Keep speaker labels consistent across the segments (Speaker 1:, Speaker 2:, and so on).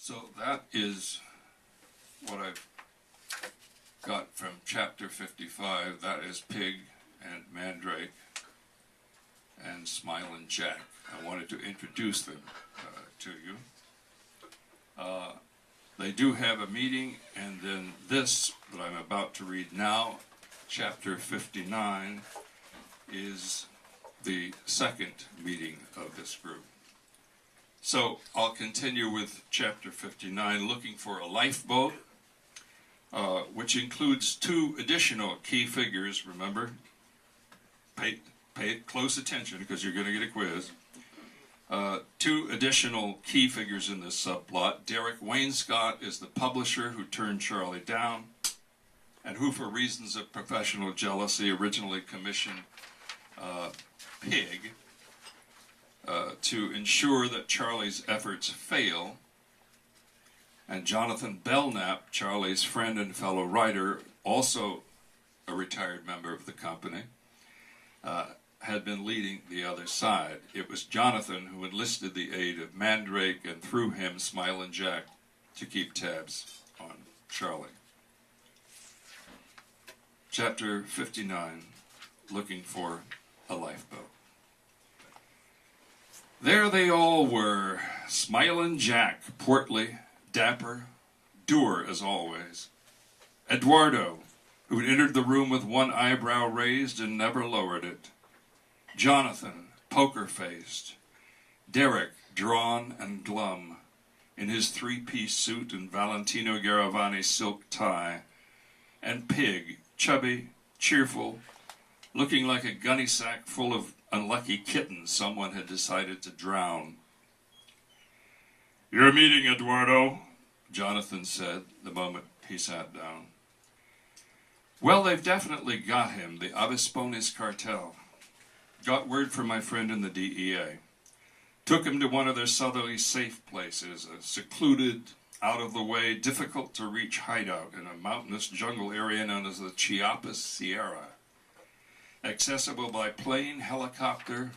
Speaker 1: So that is what I've got from chapter 55. That is Pig and Mandrake and Smilin' Jack. I wanted to introduce them to you. They do have a meeting, and then this that I'm about to read now, chapter 59, is the second meeting of this group. So I'll continue with chapter 59, looking for a lifeboat, which includes two additional key figures. Remember, pay close attention because you're going to get a quiz. Two additional key figures in this subplot. Derek Wainscott is the publisher who turned Charlie down and who, for reasons of professional jealousy, originally commissioned Pig to ensure that Charlie's efforts fail. And Jonathan Belknap, Charlie's friend and fellow writer, also a retired member of the company, had been leading the other side. It was Jonathan who enlisted the aid of Mandrake and through him Smilin' Jack to keep tabs on Charlie. Chapter 59, looking for a lifeboat. There they all were, Smilin' Jack, portly, dapper, dour as always. Eduardo, who'd entered the room with one eyebrow raised and never lowered it. Jonathan, poker-faced. Derek, drawn and glum, in his three-piece suit and Valentino Garavani silk tie. And Pig, chubby, cheerful, looking like a gunny sack full of unlucky kittens someone had decided to drown. "Your meeting, Eduardo," Jonathan said the moment he sat down. "Well, they've definitely got him, the Avispones cartel. Got word from my friend in the DEA. Took him to one of their southerly safe places, a secluded, out-of-the-way, difficult-to-reach hideout in a mountainous jungle area known as the Chiapas Sierra. Accessible by plane, helicopter,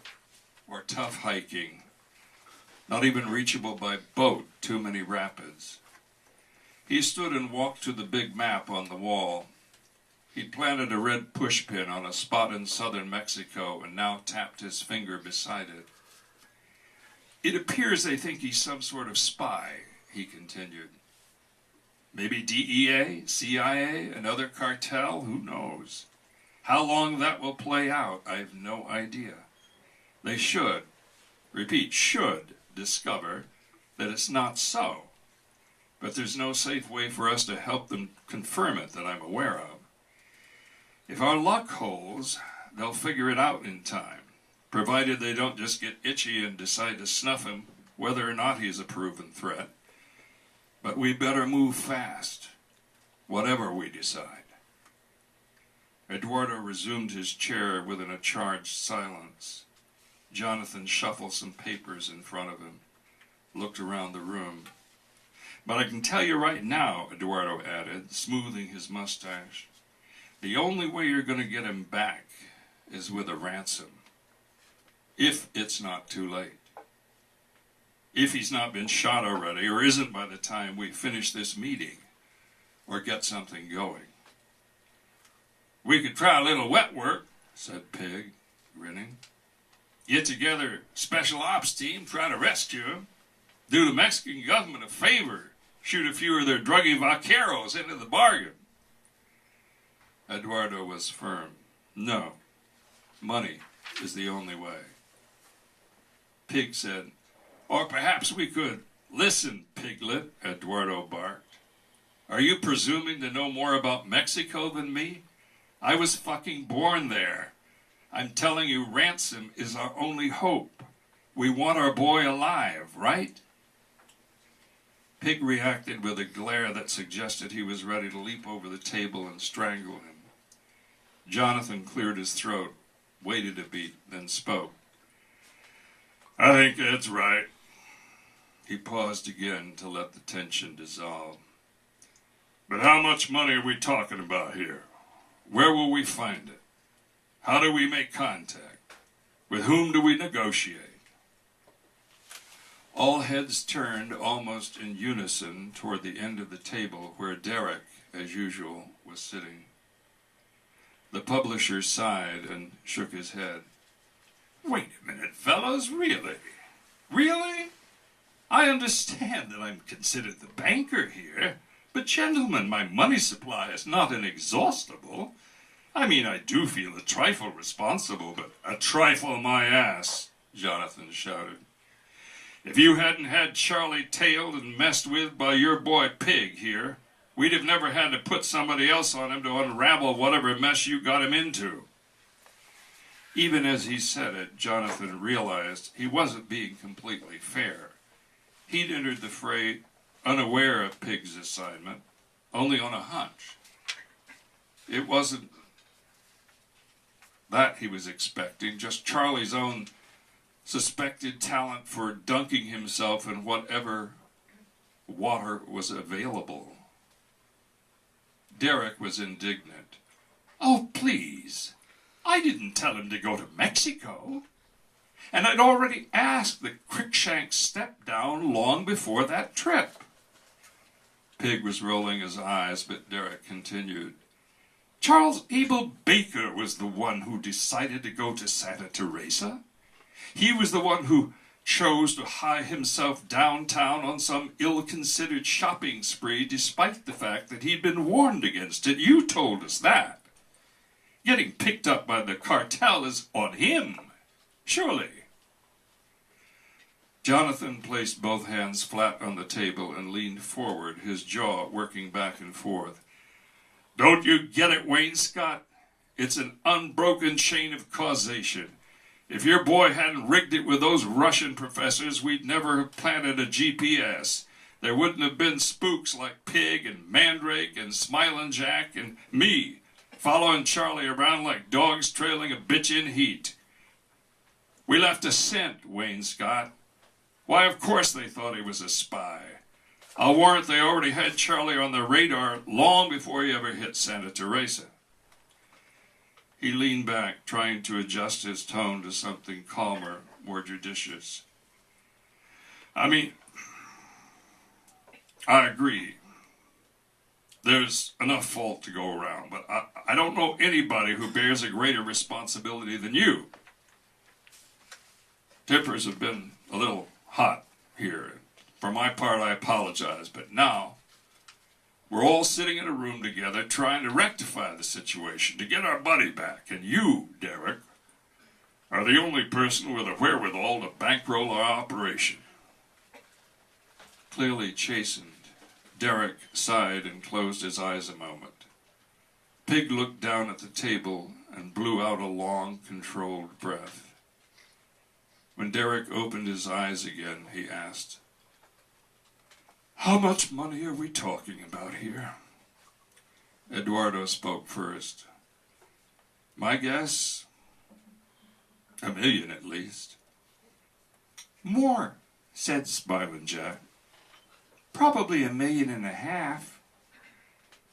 Speaker 1: or tough hiking. Not even reachable by boat, too many rapids. He stood and walked to the big map on the wall. He'd planted a red pushpin on a spot in southern Mexico and now tapped his finger beside it. It appears they think he's some sort of spy," he continued. "Maybe DEA, CIA, another cartel, who knows? How long that will play out, I've no idea. They should, repeat, should discover that it's not so. But there's no safe way for us to help them confirm it that I'm aware of. If our luck holds, they'll figure it out in time, provided they don't just get itchy and decide to snuff him, whether or not he's a proven threat. But we better move fast, whatever we decide." Eduardo resumed his chair within a charged silence. Jonathan shuffled some papers in front of him, looked around the room. "But I can tell you right now," Eduardo added, smoothing his mustache, "the only way you're going to get him back is with a ransom. If it's not too late. If he's not been shot already, or isn't by the time we finish this meeting, or get something going." "We could try a little wet work," said Pig, grinning. "Get together a special ops team, try to rescue him. Do the Mexican government a favor, shoot a few of their druggy vaqueros into the bargain." Eduardo was firm. "No, money is the only way." Pig said, "Or perhaps we could—" "Listen, Piglet," Eduardo barked. "Are you presuming to know more about Mexico than me? I was fucking born there. I'm telling you, ransom is our only hope. We want our boy alive, right?" Pig reacted with a glare that suggested he was ready to leap over the table and strangle him. Jonathan cleared his throat, waited a beat, then spoke. "I think Ed's right." He paused again to let the tension dissolve. "But how much money are we talking about here? Where will we find it? How do we make contact? With whom do we negotiate?" All heads turned almost in unison toward the end of the table where Derek, as usual, was sitting. The publisher sighed and shook his head. "Wait a minute, fellows, really? Really? I understand that I'm considered the banker here, but gentlemen, my money supply is not inexhaustible. I mean, I do feel a trifle responsible, but a trifle my ass," Jonathan shouted. "If you hadn't had Charlie tailed and messed with by your boy Pig here, we'd have never had to put somebody else on him to unravel whatever mess you got him into." Even as he said it, Jonathan realized he wasn't being completely fair. He'd entered the fray unaware of Pig's assignment, only on a hunch. It wasn't that he was expecting, just Charlie's own suspected talent for dunking himself in whatever water was available. Derek was indignant. "Oh, please. I didn't tell him to go to Mexico. And I'd already asked the Crickshank step down long before that trip." Pig was rolling his eyes, but Derek continued. "Charles Abel Baker was the one who decided to go to Santa Teresa. He was the one who chose to hie himself downtown on some ill-considered shopping spree despite the fact that he'd been warned against it. You told us that. Getting picked up by the cartel is on him, surely." Jonathan placed both hands flat on the table and leaned forward, his jaw working back and forth. "Don't you get it, Wainscott? It's an unbroken chain of causation. If your boy hadn't rigged it with those Russian professors, we'd never have planted a GPS. There wouldn't have been spooks like Pig and Mandrake and Smilin' Jack and me following Charlie around like dogs trailing a bitch in heat. We left a scent, Wainscott. Why, of course they thought he was a spy. I'll warrant they already had Charlie on their radar long before he ever hit Santa Teresa." He leaned back, trying to adjust his tone to something calmer, more judicious. "I mean, I agree. There's enough fault to go around, but I don't know anybody who bears a greater responsibility than you. Tempers have been a little hot here. For my part, I apologize, but now we're all sitting in a room together trying to rectify the situation, to get our buddy back, and you, Derek, are the only person with the wherewithal to bankroll our operation." Clearly chastened, Derek sighed and closed his eyes a moment. Pig looked down at the table and blew out a long, controlled breath. When Derek opened his eyes again, he asked, "How much money are we talking about here?" Eduardo spoke first. "My guess, $1 million at least." "More," said Smilin' Jack. "Probably $1.5 million.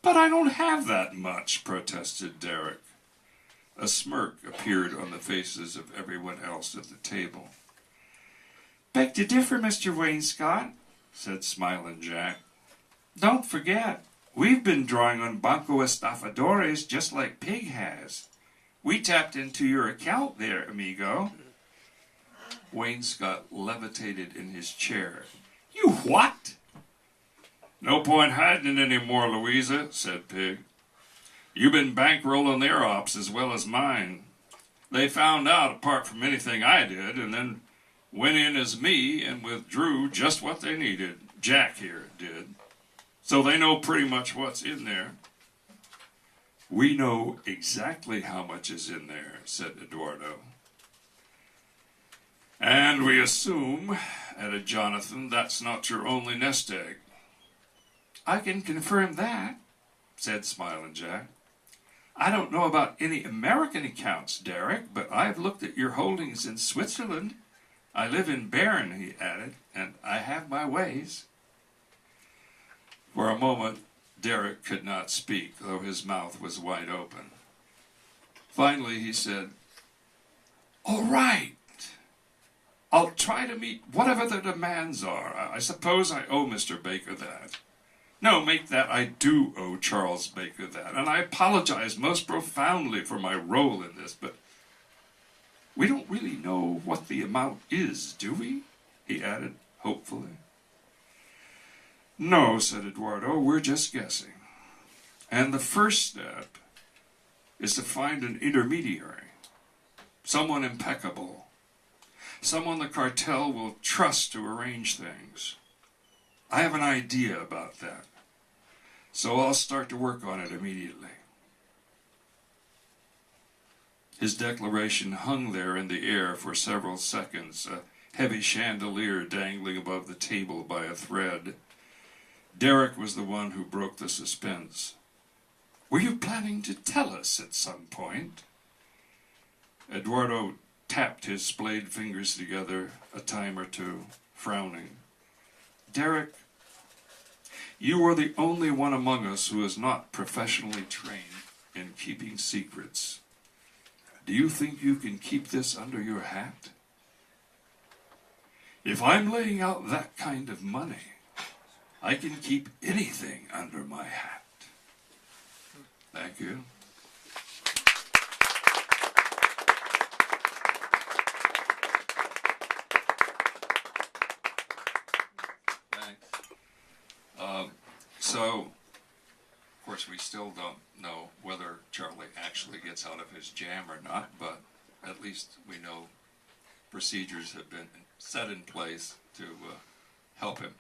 Speaker 1: "But I don't have that much," protested Derek. A smirk appeared on the faces of everyone else at the table. "Beg to differ, Mr. Wainscott," said Smilin' Jack. "Don't forget, we've been drawing on Banco Estafadores just like Pig has. We tapped into your account there, amigo." Wainscott levitated in his chair. "You what?" "No point hiding it anymore, Louisa," said Pig. "You've been bankrolling their ops as well as mine. They found out apart from anything I did, and then went in as me and withdrew just what they needed. Jack here did. So they know pretty much what's in there." "We know exactly how much is in there," said Eduardo. "And we assume," added Jonathan, "that's not your only nest egg." "I can confirm that," said Smilin' Jack. "I don't know about any American accounts, Derek, but I've looked at your holdings in Switzerland. I live in Bern," he added, "and I have my ways." For a moment, Derek could not speak, though his mouth was wide open. Finally, he said, "All right. I'll try to meet whatever the demands are. I suppose I owe Mr. Baker that. No, make that I do owe Charles Baker that, and I apologize most profoundly for my role in this, but we don't really know what the amount is, do we? He added, hopefully. No, said Eduardo, we're just guessing. And the first step is to find an intermediary, someone impeccable, someone the cartel will trust to arrange things. I have an idea about that, so I'll start to work on it immediately. His declaration hung there in the air for several seconds, a heavy chandelier dangling above the table by a thread. Derek was the one who broke the suspense. Were you planning to tell us at some point? Eduardo tapped his splayed fingers together a time or two, frowning. Derek, you are the only one among us who is not professionally trained in keeping secrets. Do you think you can keep this under your hat? If I'm laying out that kind of money, I can keep anything under my hat. Thank you. Thanks. So, of course, we still don't know whether Charlie actually gets out of his jam or not, but at least we know procedures have been set in place to help him.